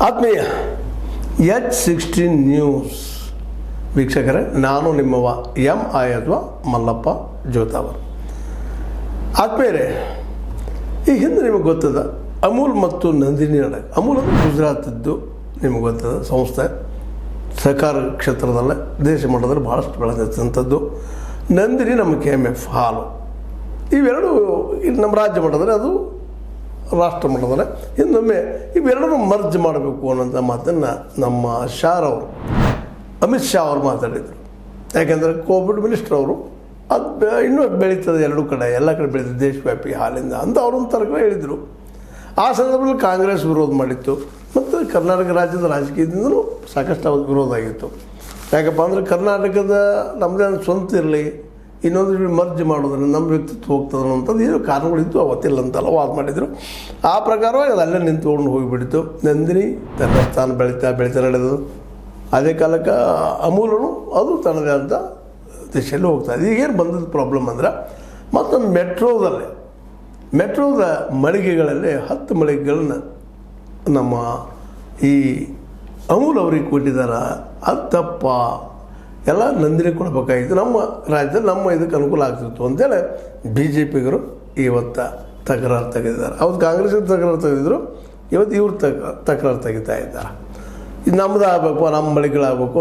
ಆತ್ಮೀಯ H16 news ವೀಕ್ಷಕರೇ, ನಾನು ನಿಮ್ಮವ MI ಅಥವಾ ಮಲ್ಲಪ್ಪ ಜೋತಾವರ್. ಆತ್ಮೀಯರೇ, ಈ ಹಿಂದೆ ನಿಮಗೆ ಗೊತ್ತದ ಅಮೂಲ್ ಮತ್ತು ನಂದಿನಿ ನಡೆ. ಅಮೂಲ್ ಅಂದರೆ ಗುಜರಾತಿದ್ದು ನಿಮಗೆ ಗೊತ್ತದ ಸಂಸ್ಥೆ, ಸಹಕಾರ ಕ್ಷೇತ್ರದಲ್ಲೇ ದೇಶ ಮಟ್ಟದಲ್ಲಿ ಭಾಳಷ್ಟು ಬೆಳೆದಂಥದ್ದು. ನಂದಿನಿ ನಮ್ಮ KMF ಹಾಲು. ಇವೆರಡು ನಮ್ಮ ರಾಜ್ಯ ಮಟ್ಟದಲ್ಲಿ, ಅದು ರಾಷ್ಟ್ರ ಮಟ್ಟದಲ್ಲಿ. ಇನ್ನೊಮ್ಮೆ ಇವೆರಡನ್ನು ಮರ್ಜ್ ಮಾಡಬೇಕು ಅನ್ನೋಂಥ ಮಾತನ್ನು ನಮ್ಮ ಅಮಿತ್ ಶಾ ಅವರು ಮಾತಾಡಿದರು. ಯಾಕೆಂದರೆ ಕೋವಿಡ್ ಮಿನಿಸ್ಟರ್ ಅವರು ಅದು ಇನ್ನೂ ಬೆಳೀತದೆ, ಎರಡೂ ಕಡೆ ಎಲ್ಲ ಕಡೆ ಬೆಳೀತದೆ ದೇಶವ್ಯಾಪಿ ಹಾಲಿಂದ ಅಂತ ಅವರೊಂದು ತರಕ ಹೇಳಿದರು. ಆ ಸಂದರ್ಭದಲ್ಲಿ ಕಾಂಗ್ರೆಸ್ ವಿರೋಧ ಮಾಡಿತ್ತು ಮತ್ತು ಕರ್ನಾಟಕ ರಾಜ್ಯದ ರಾಜಕೀಯದಿಂದಲೂ ಸಾಕಷ್ಟು ಅವ್ರ ವಿರೋಧ ಆಗಿತ್ತು. ಯಾಕಪ್ಪ ಅಂದರೆ ಕರ್ನಾಟಕದ ನಮ್ಮದೇ ಸ್ವಂತ ಇರಲಿ, ಇನ್ನೊಂದು ಮರ್ಜ್ ಮಾಡೋದ್ರಿಂದ ನಮ್ಮ ವ್ಯಕ್ತಿತ್ವ ಹೋಗ್ತದೆ ಅನ್ನೋಂಥದ್ದು ಏನು ಕಾರಣಗಳಿತ್ತು, ಅವತ್ತಿಲ್ಲ ಅಂತೆಲ್ಲ ವಾದ ಮಾಡಿದರು. ಆ ಪ್ರಕಾರವಾಗಿ ಅದು ಅಲ್ಲೇ ನಿಂತ್ಕೊಂಡು ಹೋಗಿಬಿಡ್ತು. ನಂದಿನಿ ತನ್ನ ಸ್ಥಾನ ಬೆಳೀತಾ ನಡೆದು, ಅದೇ ಕಾಲಕ್ಕೆ ಅಮೂಲನು ಅದು ತನ್ನದೇ ಅಂತ ದಿಶೆಯಲ್ಲಿ ಹೋಗ್ತಾಯಿದೆ. ಈಗೇನು ಬಂದದ್ದು ಪ್ರಾಬ್ಲಮ್ ಅಂದ್ರೆ, ಮತ್ತೊಂದು ಮೆಟ್ರೋದ ಮಳಿಗೆಗಳಲ್ಲಿ 10 ಮಳಿಗೆಗಳನ್ನ ನಮ್ಮ ಈ ಅಮೂಲ್ ಅವ್ರಿಗೆ ಕೊಟ್ಟಿದ್ದಾರೆ. ಅದು ತಪ್ಪ, ಎಲ್ಲ ನಂದಿನಿ ಕೊಡಬೇಕಾಗಿತ್ತು, ನಮ್ಮ ರಾಜ್ಯದಲ್ಲಿ ನಮ್ಮ ಇದಕ್ಕೆ ಅನುಕೂಲ ಆಗ್ತಿತ್ತು ಅಂತೇಳಿ BJPಗರು ಇವತ್ತು ತಕರಾರು ತೆಗೆದಿದ್ದಾರೆ. ಅವತ್ತು ಕಾಂಗ್ರೆಸ್ಗೆ ತಕರಾರು ತೆಗೆದಿದ್ರು, ಇವತ್ತು ಇವ್ರು ತಕರಾರು ತೆಗಿತಾ ಇದ್ದಾರೆ. ಇದು ನಮ್ಮದು ಆಗಬೇಕು, ನಮ್ಮ ಮಳಿಗೆಗಳಾಗಬೇಕು,